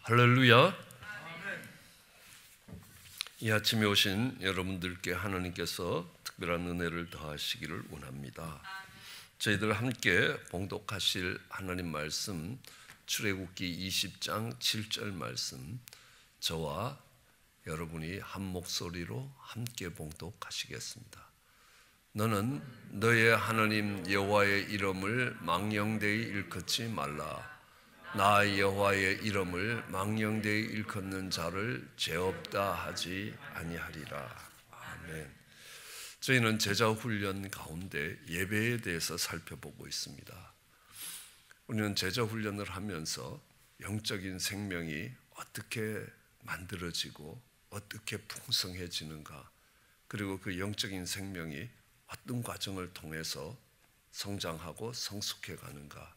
할렐루야. 이 아침에 오신 여러분들께 하나님께서 특별한 은혜를 더하시기를 원합니다. 저희들 함께 봉독하실 하나님 말씀 출애굽기 20장 7절 말씀, 저와 여러분이 한 목소리로 함께 봉독하시겠습니다. 너는 너의 하나님 여호와의 이름을 망령되이 일컫지 말라. 나 여호와의 이름을 망령되이 일컫는 자를 죄 없다 하지 아니하리라. 아멘. 저희는 제자 훈련 가운데 예배에 대해서 살펴보고 있습니다. 우리는 제자 훈련을 하면서 영적인 생명이 어떻게 만들어지고 어떻게 풍성해지는가, 그리고 그 영적인 생명이 어떤 과정을 통해서 성장하고 성숙해 가는가,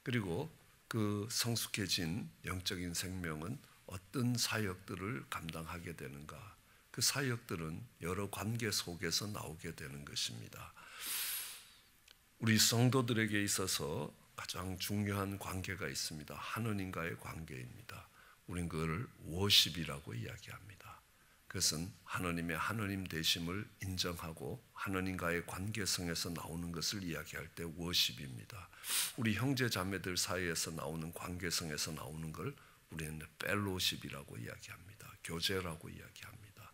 그리고 그 성숙해진 영적인 생명은 어떤 사역들을 감당하게 되는가, 그 사역들은 여러 관계 속에서 나오게 되는 것입니다. 우리 성도들에게 있어서 가장 중요한 관계가 있습니다. 하느님과의 관계입니다. 우린 그걸 워십이라고 이야기합니다. 그것은 하느님의 하느님 되심을 인정하고 하느님과의 관계성에서 나오는 것을 이야기할 때 워십입니다. 우리 형제 자매들 사이에서 나오는 관계성에서 나오는 걸 우리는 펠로십이라고 이야기합니다. 교제라고 이야기합니다.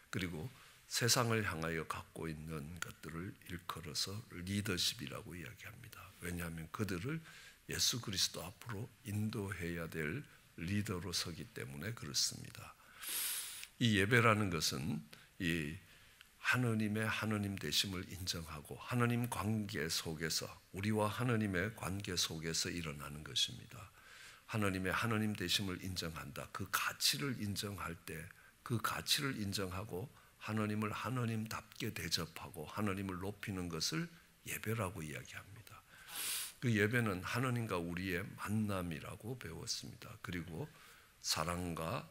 그리고 세상을 향하여 갖고 있는 것들을 일컬어서 리더십이라고 이야기합니다. 왜냐하면 그들을 예수 그리스도 앞으로 인도해야 될 리더로 서기 때문에 그렇습니다. 이 예배라는 것은 이 하느님의 하느님 되심을 인정하고 하느님 관계 속에서, 우리와 하느님의 관계 속에서 일어나는 것입니다. 하느님의 하느님 되심을 인정한다. 그 가치를 인정할 때 그 가치를 인정하고 하느님을 하느님답게 대접하고 하느님을 높이는 것을 예배라고 이야기합니다. 그 예배는 하느님과 우리의 만남이라고 배웠습니다. 그리고 사랑과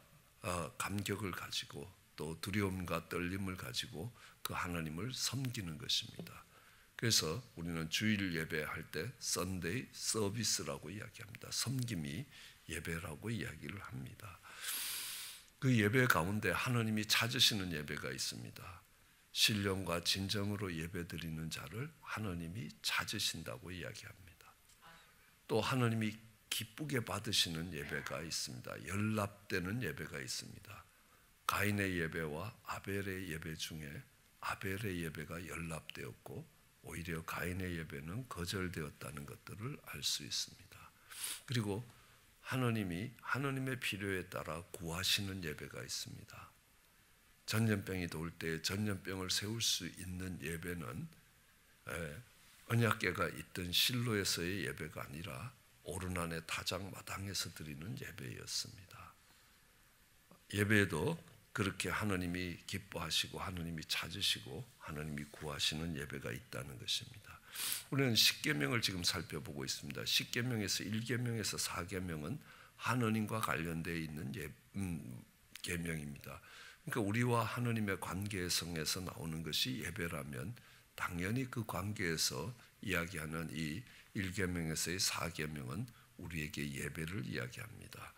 감격을 가지고 또 두려움과 떨림을 가지고 그 하나님을 섬기는 것입니다. 그래서 우리는 주일 예배할 때 Sunday 서비스라고 이야기합니다. 섬김이 예배라고 이야기를 합니다. 그 예배 가운데 하나님이 찾으시는 예배가 있습니다. 신령과 진정으로 예배드리는 자를 하나님이 찾으신다고 이야기합니다. 또 하나님이 기쁘게 받으시는 예배가 있습니다. 연합되는 예배가 있습니다. 가인의 예배와 아벨의 예배 중에 아벨의 예배가 연합되었고 오히려 가인의 예배는 거절되었다는 것들을 알 수 있습니다. 그리고 하나님이 하나님의 필요에 따라 구하시는 예배가 있습니다. 전염병이 돌 때 전염병을 세울 수 있는 예배는 언약궤가 있던 실로에서의 예배가 아니라 오르난의 타작 마당에서 드리는 예배였습니다. 예배에도 그렇게 하나님이 기뻐하시고 하나님이 찾으시고 하나님이 구하시는 예배가 있다는 것입니다. 우리는 십계명을 지금 살펴보고 있습니다. 십계명에서 1계명에서 4계명은 하나님과 관련되어 있는 계명입니다. 그러니까 우리와 하나님의 관계성에서 나오는 것이 예배라면 당연히 그 관계에서 이야기하는 이 1계명에서의 4계명은 우리에게 예배를 이야기합니다.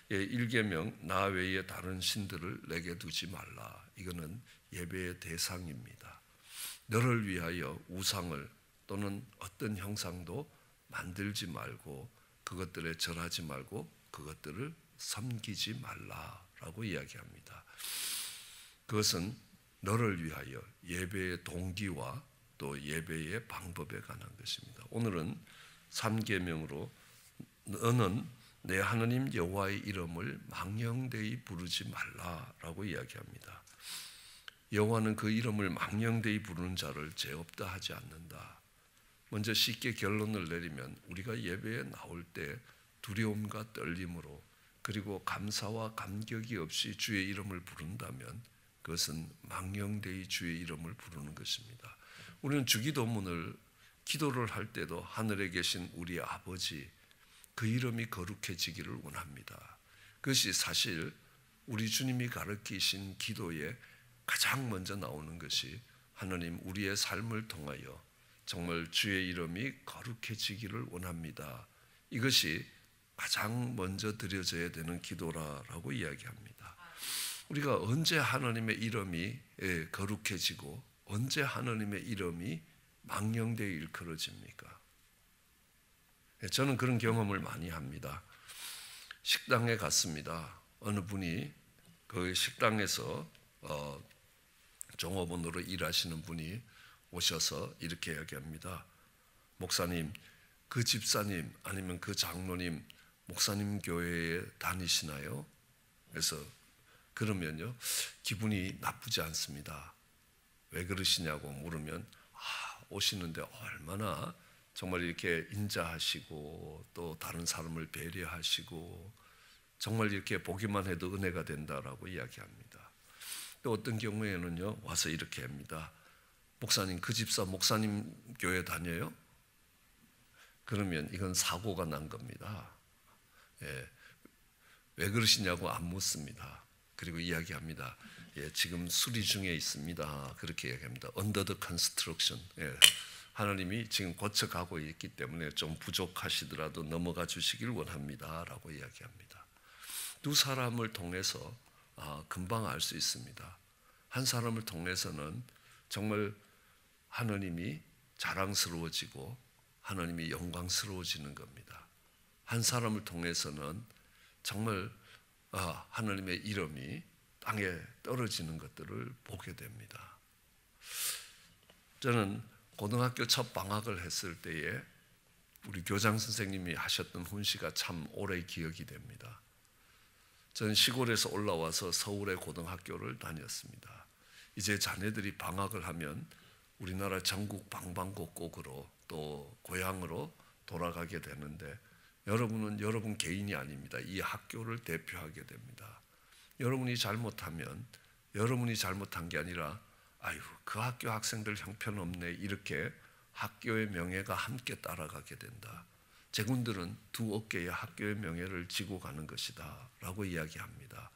1계명 나 외에 다른 신들을 내게 두지 말라. 이거는 예배의 대상입니다. 너를 위하여 우상을 또는 어떤 형상도 만들지 말고 그것들에 절하지 말고 그것들을 섬기지 말라라고 이야기합니다. 그것은 너를 위하여 예배의 동기와 또 예배의 방법에 관한 것입니다. 오늘은 3계명으로 너는 내 하나님 여호와의 이름을 망령되이 부르지 말라라고 이야기합니다. 여호와는 그 이름을 망령되이 부르는 자를 죄 없다 하지 않는다. 먼저 쉽게 결론을 내리면 우리가 예배에 나올 때 두려움과 떨림으로 그리고 감사와 감격이 없이 주의 이름을 부른다면 그것은 망령되이 주의 이름을 부르는 것입니다. 우리는 주기도문을 기도를 할 때도 하늘에 계신 우리 아버지 그 이름이 거룩해지기를 원합니다. 그것이 사실 우리 주님이 가르치신 기도에 가장 먼저 나오는 것이 하나님 우리의 삶을 통하여 정말 주의 이름이 거룩해지기를 원합니다. 이것이 가장 먼저 드려져야 되는 기도라고 이야기합니다. 우리가 언제 하나님의 이름이 거룩해지고 언제 하나님의 이름이 망령되어 일컬어집니까? 저는 그런 경험을 많이 합니다. 식당에 갔습니다. 어느 분이 그 식당에서 종업원으로 일하시는 분이 오셔서 이렇게 이야기합니다. 목사님, 그 집사님 아니면 그 장로님 목사님 교회에 다니시나요? 그래서 그러면요 기분이 나쁘지 않습니다. 왜 그러시냐고 물으면 오시는데 얼마나 정말 이렇게 인자하시고 또 다른 사람을 배려하시고 정말 이렇게 보기만 해도 은혜가 된다라고 이야기합니다. 또 어떤 경우에는요 와서 이렇게 합니다. 목사님, 그 집사 목사님 교회 다녀요? 그러면 이건 사고가 난 겁니다. 왜 그러시냐고 안 묻습니다. 그리고 이야기합니다. 지금 수리 중에 있습니다. 그렇게 이야기합니다. Under the construction. 하나님이 지금 고쳐가고 있기 때문에 좀 부족하시더라도 넘어가 주시길 원합니다. 라고 이야기합니다. 두 사람을 통해서 금방 알 수 있습니다. 한 사람을 통해서는 정말 하나님이 자랑스러워지고 하나님이 영광스러워지는 겁니다. 한 사람을 통해서는 정말 하나님의 이름이 땅에 떨어지는 것들을 보게 됩니다. 저는 고등학교 첫 방학을 했을 때에 우리 교장 선생님이 하셨던 훈시가 참 오래 기억이 됩니다. 저는 시골에서 올라와서 서울의 고등학교를 다녔습니다. 이제 자네들이 방학을 하면 우리나라 전국 방방곡곡으로 또 고향으로 돌아가게 되는데 여러분은 여러분 개인이 아닙니다. 이 학교를 대표하게 됩니다. 여러분이 잘못하면 여러분이 잘못한 게 아니라 아유 그 학교 학생들 형편없네 이렇게 학교의 명예가 함께 따라가게 된다. 제군들은 두 어깨에 학교의 명예를 지고 가는 것이다 라고 이야기합니다.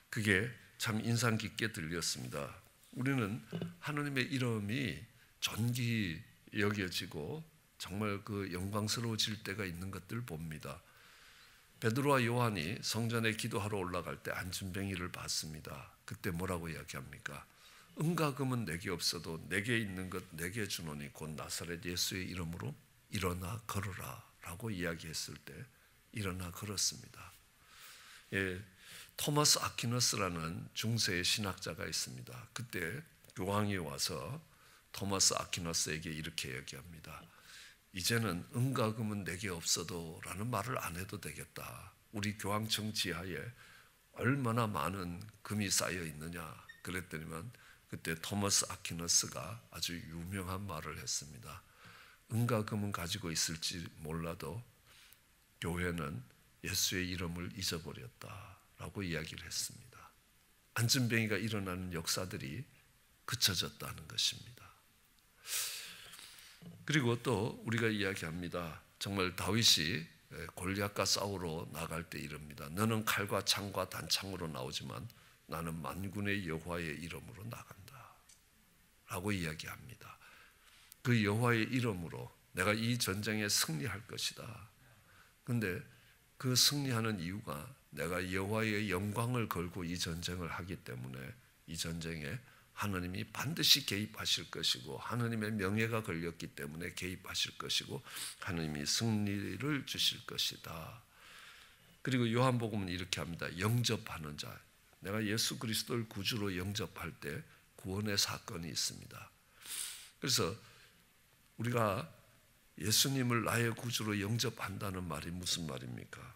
그게 참 인상 깊게 들렸습니다. 우리는 하나님의 이름이 존귀 여겨지고 정말 그 영광스러워질 때가 있는 것들 봅니다. 베드로와 요한이 성전에 기도하러 올라갈 때 안진뱅이를 봤습니다. 그때 뭐라고 이야기합니까? 은과 금은 내게 없어도 내게 있는 것 내게 주노니 곧 나사렛 예수의 이름으로 일어나 걸어라 라고 이야기했을 때 일어나 걸었습니다. 토마스 아퀴너스라는 중세의 신학자가 있습니다. 그때 교황이 와서 토마스 아퀴너스에게 이렇게 얘기합니다. 이제는 은과 금은 내게 없어도 라는 말을 안 해도 되겠다. 우리 교황청 지하에 얼마나 많은 금이 쌓여 있느냐 그랬더니만 그때 토마스 아퀴너스가 아주 유명한 말을 했습니다. 은과 금은 가지고 있을지 몰라도 교회는 예수의 이름을 잊어버렸다 라고 이야기를 했습니다. 안진뱅이가 일어나는 역사들이 그쳐졌다는 것입니다. 그리고 또 우리가 이야기합니다. 정말 다윗이 골리앗과 싸우러 나갈 때 이릅니다. 너는 칼과 창과 단창으로 나오지만 나는 만군의 여호와의 이름으로 나간다 라고 이야기합니다. 그 여호와의 이름으로 내가 이 전쟁에 승리할 것이다. 그런데 그 승리하는 이유가 내가 여호와의 영광을 걸고 이 전쟁을 하기 때문에 이 전쟁에 하나님이 반드시 개입하실 것이고 하나님의 명예가 걸렸기 때문에 개입하실 것이고 하나님이 승리를 주실 것이다. 그리고 요한복음은 이렇게 합니다. 영접하는 자. 내가 예수 그리스도를 구주로 영접할 때 구원의 사건이 있습니다. 그래서 우리가 예수님을 나의 구주로 영접한다는 말이 무슨 말입니까?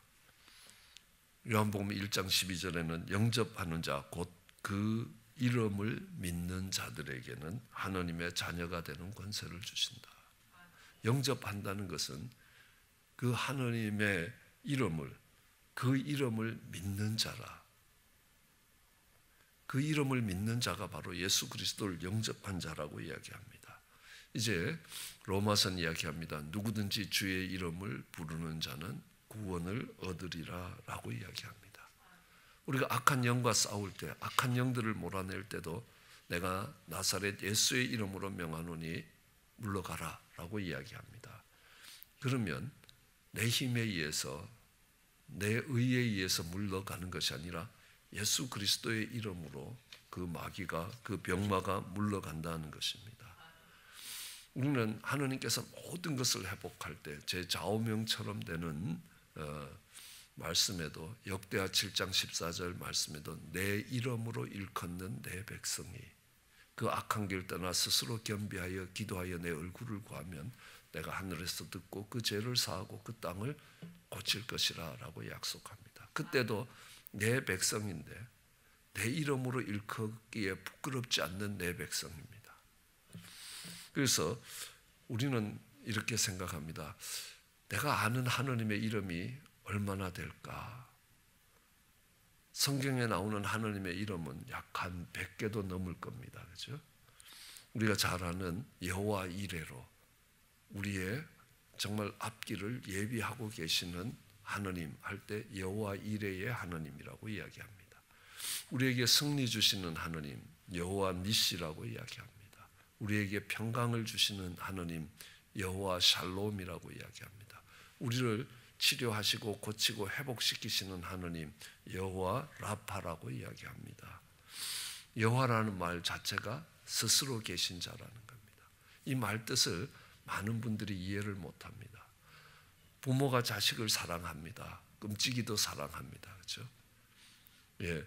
요한복음 1장 12절에는 영접하는 자 곧 그 이름을 믿는 자들에게는 하나님의 자녀가 되는 권세를 주신다. 영접한다는 것은 그 하나님의 이름을 그 이름을 믿는 자라. 그 이름을 믿는 자가 바로 예수 그리스도를 영접한 자라고 이야기합니다. 이제 로마서는 이야기합니다. 누구든지 주의 이름을 부르는 자는 구원을 얻으리라 라고 이야기합니다. 우리가 악한 영과 싸울 때 악한 영들을 몰아낼 때도 내가 나사렛 예수의 이름으로 명하노니 물러가라 라고 이야기합니다. 그러면 내 힘에 의해서 내 의에 의해서 물러가는 것이 아니라 예수 그리스도의 이름으로 그 마귀가, 그 병마가 물러간다는 것입니다. 우리는 하나님께서 모든 것을 회복할 때 제 좌우명처럼 되는 말씀에도, 역대하 7장 14절 말씀에도 내 이름으로 일컫는 내 백성이 그 악한 길 떠나 스스로 겸비하여 기도하여 내 얼굴을 구하면 내가 하늘에서 듣고 그 죄를 사하고 그 땅을 고칠 것이라 라고 약속합니다. 그때도 내 백성인데 내 이름으로 일컫기에 부끄럽지 않는 내 백성입니다. 그래서 우리는 이렇게 생각합니다. 내가 아는 하나님의 이름이 얼마나 될까? 성경에 나오는 하나님의 이름은 약 한 100개도 넘을 겁니다. 그렇죠? 우리가 잘 아는 여호와 이레로, 우리의 정말 앞길을 예비하고 계시는 하나님 할 때 여호와 이레의 하나님이라고 이야기합니다. 우리에게 승리 주시는 하나님 여호와 니시라고 이야기합니다. 우리에게 평강을 주시는 하나님 여호와 샬롬이라고 이야기합니다. 우리를 치료하시고 고치고 회복시키시는 하나님 여호와 라파라고 이야기합니다. 여호와라는 말 자체가 스스로 계신 자라는 겁니다. 이 말 뜻을 많은 분들이 이해를 못합니다. 부모가 자식을 사랑합니다. 끔찍이도 사랑합니다. 그렇죠? 예,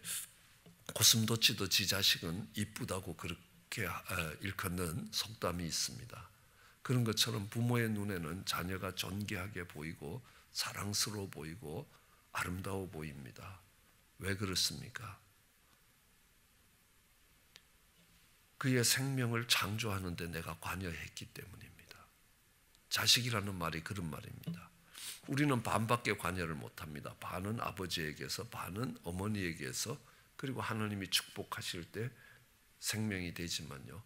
고슴도치도 지 자식은 이쁘다고 그렇게 일컫는 속담이 있습니다. 그런 것처럼 부모의 눈에는 자녀가 존귀하게 보이고 사랑스러워 보이고 아름다워 보입니다. 왜 그렇습니까? 그의 생명을 창조하는 데 내가 관여했기 때문입니다. 자식이라는 말이 그런 말입니다. 우리는 반밖에 관여를 못합니다. 반은 아버지에게서, 반은 어머니에게서, 그리고 하나님이 축복하실 때 생명이 되지만요,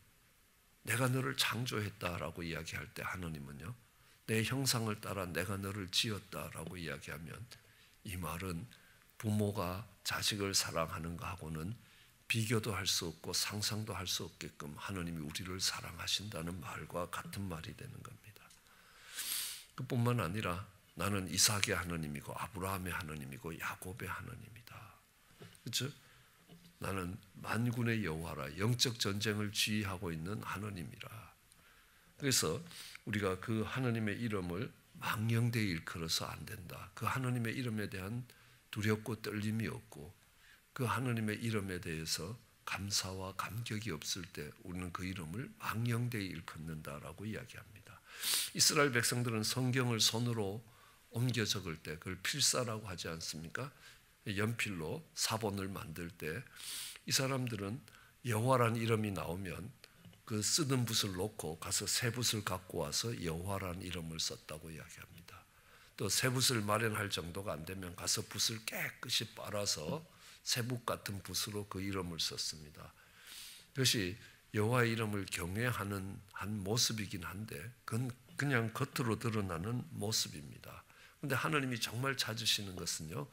내가 너를 창조했다라고 이야기할 때 하나님은요, 내 형상을 따라 내가 너를 지었다라고 이야기하면 이 말은 부모가 자식을 사랑하는 것하고는 비교도 할 수 없고 상상도 할 수 없게끔 하나님이 우리를 사랑하신다는 말과 같은 말이 되는 겁니다. 그뿐만 아니라 나는 이삭의 하나님이고 아브라함의 하나님이고 야곱의 하나님이다. 그렇죠? 나는 만군의 여호와라, 영적 전쟁을 지휘하고 있는 하나님이라. 그래서 우리가 그 하나님의 이름을 망령되이 일컬어서 안 된다. 그 하나님의 이름에 대한 두렵고 떨림이 없고 그 하나님의 이름에 대해서 감사와 감격이 없을 때 우리는 그 이름을 망령되이 일컫는다라고 이야기합니다. 이스라엘 백성들은 성경을 손으로 옮겨 적을 때 그걸 필사라고 하지 않습니까? 연필로 사본을 만들 때 이 사람들은 여호와라는 이름이 나오면 그 쓰던 붓을 놓고 가서 새 붓을 갖고 와서 여호와라는 이름을 썼다고 이야기합니다. 또 새 붓을 마련할 정도가 안 되면 가서 붓을 깨끗이 빨아서 새 붓 같은 붓으로 그 이름을 썼습니다. 그것이 여호와의 이름을 경외하는 한 모습이긴 한데 그건 그냥 겉으로 드러나는 모습입니다. 그런데 하나님이 정말 찾으시는 것은요,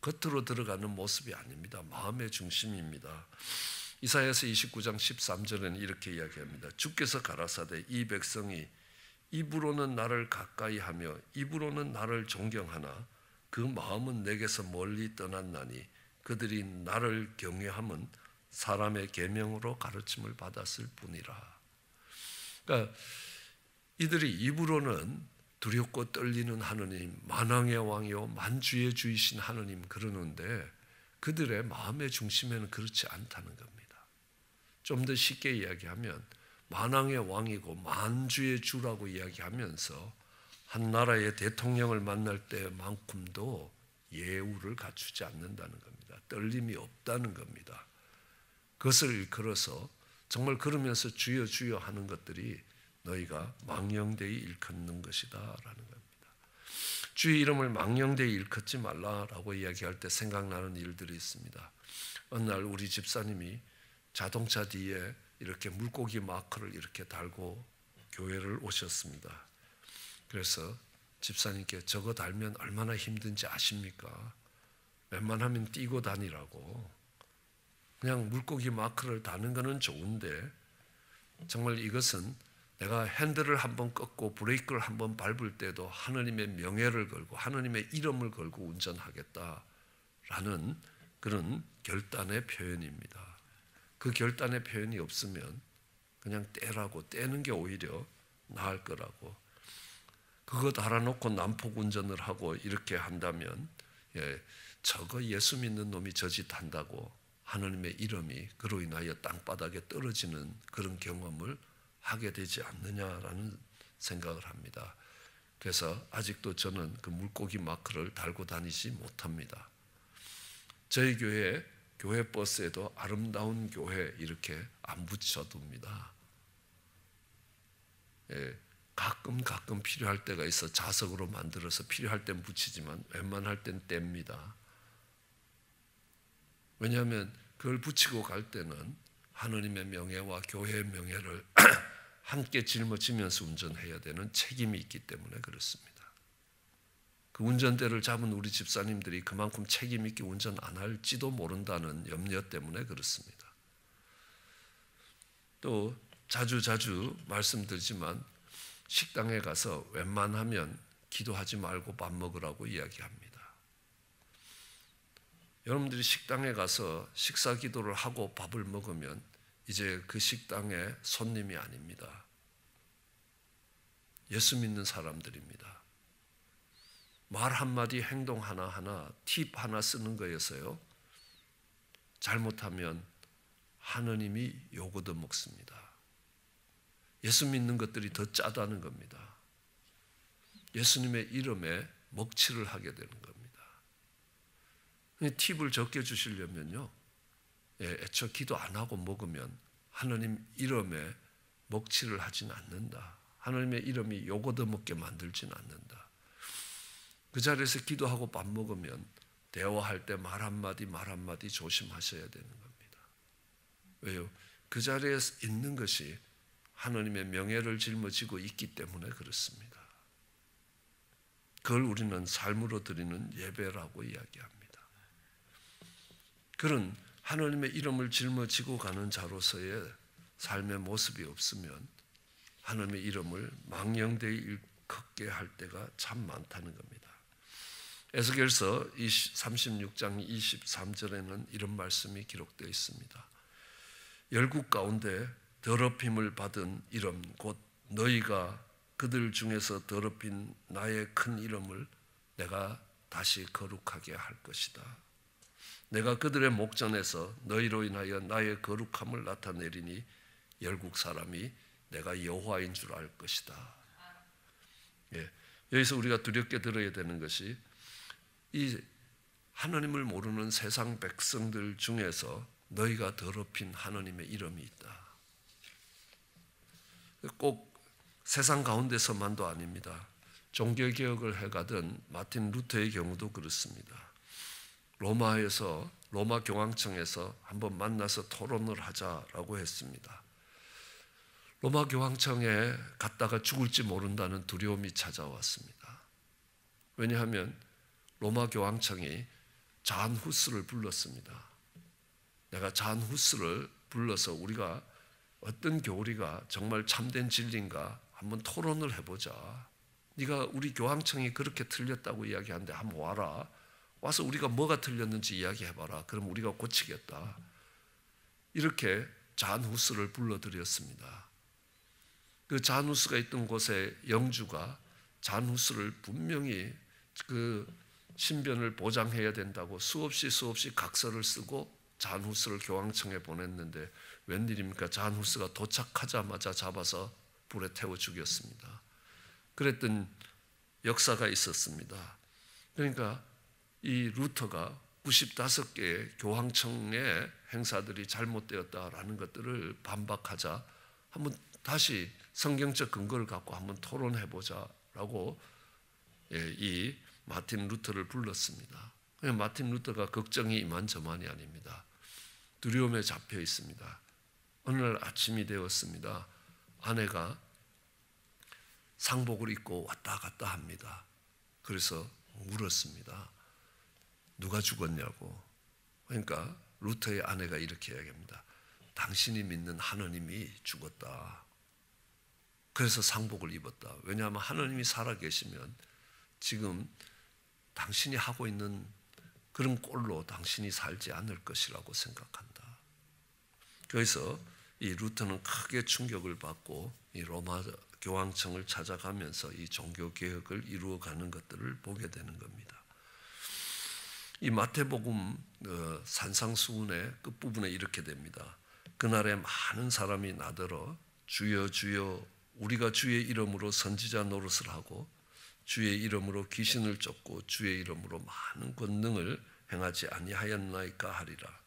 겉으로 들어가는 모습이 아닙니다. 마음의 중심입니다. 이사야서 29장 13절에는 이렇게 이야기합니다. 주께서 가라사대 이 백성이 입으로는 나를 가까이하며 입으로는 나를 존경하나 그 마음은 내게서 멀리 떠났나니 그들이 나를 경외함은 사람의 계명으로 가르침을 받았을 뿐이라. 그러니까 이들이 입으로는 두렵고 떨리는 하느님, 만왕의 왕이요 만주의 주이신 하느님 그러는데 그들의 마음의 중심에는 그렇지 않다는 겁니다. 좀 더 쉽게 이야기하면 만왕의 왕이고 만주의 주라고 이야기하면서 한 나라의 대통령을 만날 때만큼도 예우를 갖추지 않는다는 겁니다. 떨림이 없다는 겁니다. 그것을 일컬어서 정말 그러면서 주여 주여 하는 것들이 너희가 망령되이 일컫는 것이다 라는 겁니다. 주의 이름을 망령되이 일컫지 말라라고 이야기할 때 생각나는 일들이 있습니다. 어느 날 우리 집사님이 자동차 뒤에 이렇게 물고기 마크를 이렇게 달고 교회를 오셨습니다. 그래서 집사님께 저거 달면 얼마나 힘든지 아십니까? 웬만하면 띄고 다니라고. 그냥 물고기 마크를 다는 것은 좋은데 정말 이것은 내가 핸들을 한번 꺾고 브레이크를 한번 밟을 때도 하나님의 명예를 걸고 하나님의 이름을 걸고 운전하겠다라는 그런 결단의 표현입니다. 그 결단의 표현이 없으면 그냥 떼라고, 떼는 게 오히려 나을 거라고, 그거 달아놓고 난폭 운전을 하고 이렇게 한다면 저거 예수 믿는 놈이 저짓한다고 하나님의 이름이 그로 인하여 땅바닥에 떨어지는 그런 경험을 하게 되지 않느냐라는 생각을 합니다. 그래서 아직도 저는 그 물고기 마크를 달고 다니지 못합니다. 저희 교회 버스에도 아름다운 교회 이렇게 안 붙여둡니다. 가끔 필요할 때가 있어 자석으로 만들어서 필요할 땐 붙이지만 웬만할 땐 뗍니다. 왜냐하면 그걸 붙이고 갈 때는 하나님의 명예와 교회의 명예를 함께 짊어지면서 운전해야 되는 책임이 있기 때문에 그렇습니다. 그 운전대를 잡은 우리 집사님들이 그만큼 책임 있게 운전 안 할지도 모른다는 염려 때문에 그렇습니다. 또 자주 말씀드리지만 식당에 가서 웬만하면 기도하지 말고 밥 먹으라고 이야기합니다. 여러분들이 식당에 가서 식사 기도를 하고 밥을 먹으면 이제 그 식당의 손님이 아닙니다. 예수 믿는 사람들입니다. 말 한마디, 행동 하나하나, 팁 하나 쓰는 거에서요, 잘못하면 하느님이 욕 얻어 먹습니다. 예수 믿는 것들이 더 짜다는 겁니다. 예수님의 이름에 먹칠을 하게 되는 겁니다. 팁을 적게 주시려면요, 애초 기도 안 하고 먹으면 하나님 이름에 먹칠을 하진 않는다. 하나님의 이름이 욕 얻어 먹게 만들진 않는다. 그 자리에서 기도하고 밥 먹으면 대화할 때 말 한마디 조심하셔야 되는 겁니다. 왜요? 그 자리에 있는 것이 하나님의 명예를 짊어지고 있기 때문에 그렇습니다. 그걸 우리는 삶으로 드리는 예배라고 이야기합니다. 그런 하나님의 이름을 짊어지고 가는 자로서의 삶의 모습이 없으면 하나님의 이름을 망령되이 일컫게 할 때가 참 많다는 겁니다. 에스겔서 36장 23절에는 이런 말씀이 기록되어 있습니다. 열국 가운데 더럽힘을 받은 이름 곧 너희가 그들 중에서 더럽힌 나의 큰 이름을 내가 다시 거룩하게 할 것이다. 내가 그들의 목전에서 너희로 인하여 나의 거룩함을 나타내리니 열국 사람이 내가 여호와인 줄 알 것이다. 여기서 우리가 두렵게 들어야 되는 것이 이 하나님을 모르는 세상 백성들 중에서 너희가 더럽힌 하나님의 이름이 있다. 꼭 세상 가운데서만도 아닙니다. 종교개혁을 해가던 마틴 루터의 경우도 그렇습니다. 로마에서 로마 교황청에서 한번 만나서 토론을 하자라고 했습니다. 로마 교황청에 갔다가 죽을지 모른다는 두려움이 찾아왔습니다. 왜냐하면 로마 교황청이 잔 후스를 불렀습니다. 내가 잔 후스를 불러서 우리가 어떤 교리가 정말 참된 진리인가 한번 토론을 해보자. 네가 우리 교황청이 그렇게 틀렸다고 이야기하는데 한번 와라. 와서 우리가 뭐가 틀렸는지 이야기해봐라. 그럼 우리가 고치겠다. 이렇게 잔 후스를 불러들였습니다. 그 잔 후스가 있던 곳에 영주가 잔 후스를 분명히 그 신변을 보장해야 된다고 수없이 각서를 쓰고 잔 후스를 교황청에 보냈는데 웬일입니까? 잔 후스가 도착하자마자 잡아서 불에 태워 죽였습니다. 그랬던 역사가 있었습니다. 그러니까 이 루터가 95개의 교황청의 행사들이 잘못되었다라는 것들을 반박하자 한번 다시 성경적 근거를 갖고 한번 토론해보자라고 이 마틴 루터를 불렀습니다. 마틴 루터가 걱정이 이만저만이 아닙니다. 두려움에 잡혀 있습니다. 어느 날 아침이 되었습니다. 아내가 상복을 입고 왔다 갔다 합니다. 그래서 물었습니다. 누가 죽었냐고. 그러니까 루터의 아내가 이렇게 이야기합니다. 당신이 믿는 하나님이 죽었다. 그래서 상복을 입었다. 왜냐하면 하나님이 살아계시면 지금 당신이 하고 있는 그런 꼴로 당신이 살지 않을 것이라고 생각한다. 그래서 이 루터는 크게 충격을 받고 이 로마 교황청을 찾아가면서 이 종교 개혁을 이루어가는 것들을 보게 되는 겁니다. 이 마태복음 산상수훈의 끝부분에 이렇게 됩니다. 그날에 많은 사람이 나더러 주여 주여 우리가 주의 이름으로 선지자 노릇을 하고 주의 이름으로 귀신을 쫓고 주의 이름으로 많은 권능을 행하지 아니하였나이까 하리라.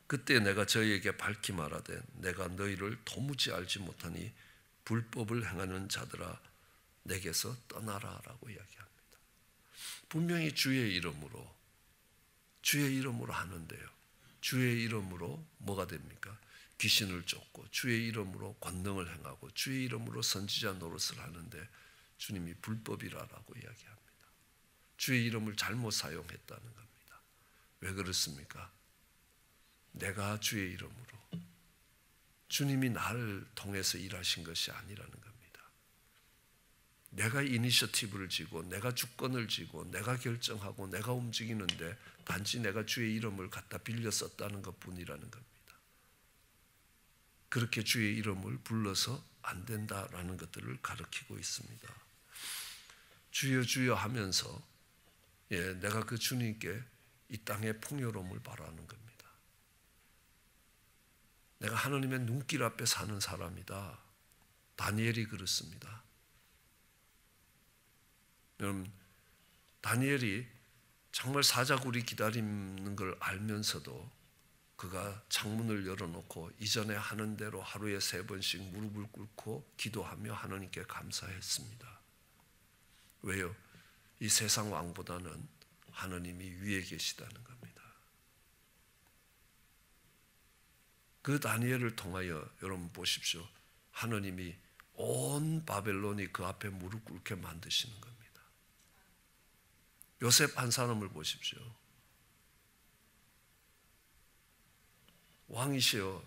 그때 내가 저희에게 밝히 말하되 내가 너희를 도무지 알지 못하니 불법을 행하는 자들아 내게서 떠나라라고 이야기합니다. 분명히 주의 이름으로 하는데요. 주의 이름으로 뭐가 됩니까? 귀신을 쫓고 주의 이름으로 권능을 행하고 주의 이름으로 선지자 노릇을 하는데 주님이 불법이라고 이야기합니다. 주의 이름을 잘못 사용했다는 겁니다. 왜 그렇습니까? 내가 주의 이름으로 주님이 나를 통해서 일하신 것이 아니라는 겁니다. 내가 이니셔티브를 쥐고 내가 주권을 쥐고 내가 결정하고 내가 움직이는데 단지 내가 주의 이름을 갖다 빌려 썼다는 것뿐이라는 겁니다. 그렇게 주의 이름을 불러서 안 된다라는 것들을 가르치고 있습니다. 주여 주여 하면서 내가 그 주님께 이 땅의 풍요로움을 바라는 겁니다. 내가 하나님의 눈길 앞에 사는 사람이다. 다니엘이 그렇습니다. 여러분, 다니엘이 정말 사자굴이 기다리는 걸 알면서도 그가 창문을 열어놓고 이전에 하는 대로 하루에 3번씩 무릎을 꿇고 기도하며 하나님께 감사했습니다. 왜요? 이 세상 왕보다는 하나님이 위에 계시다는 겁니다. 그 다니엘을 통하여 여러분 보십시오. 하나님이 온 바벨론이 그 앞에 무릎 꿇게 만드시는 겁니다. 요셉 한 사람을 보십시오. 왕이시여,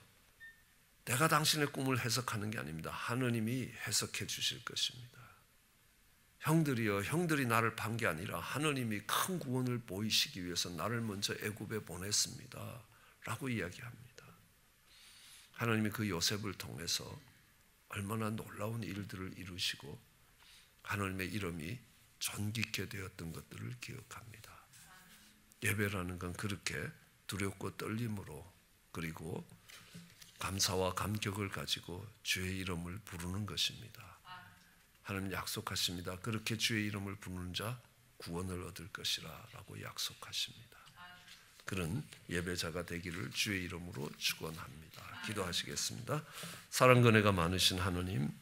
내가 당신의 꿈을 해석하는 게 아닙니다. 하나님이 해석해 주실 것입니다. 형들이여, 형들이 나를 판 게 아니라 하나님이 큰 구원을 보이시기 위해서 나를 먼저 애굽에 보냈습니다. 라고 이야기합니다. 하나님이 그 요셉을 통해서 얼마나 놀라운 일들을 이루시고 하나님의 이름이 존귀케 되었던 것들을 기억합니다. 예배라는 건 그렇게 두렵고 떨림으로 그리고 감사와 감격을 가지고 주의 이름을 부르는 것입니다. 하나님 약속하십니다. 그렇게 주의 이름을 부르는 자 구원을 얻을 것이라 라고 약속하십니다. 그런 예배자가 되기를 주의 이름으로 축원합니다. 기도하시겠습니다. 사랑 은혜가 많으신 하나님,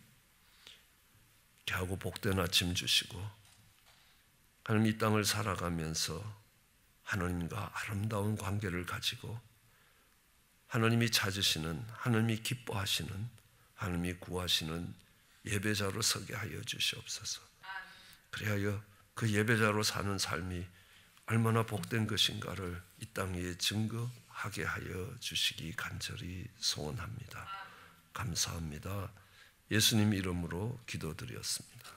귀하고 복된 아침 주시고 하나님 이 땅을 살아가면서 하나님과 아름다운 관계를 가지고 하나님이 찾으시는, 하나님이 기뻐하시는, 하나님이 구하시는 예배자로 서게 하여 주시옵소서. 그리하여 그 예배자로 사는 삶이 얼마나 복된 것인가를 이 땅 위에 증거하게 하여 주시기 간절히 소원합니다. 감사합니다. 예수님 이름으로 기도드렸습니다.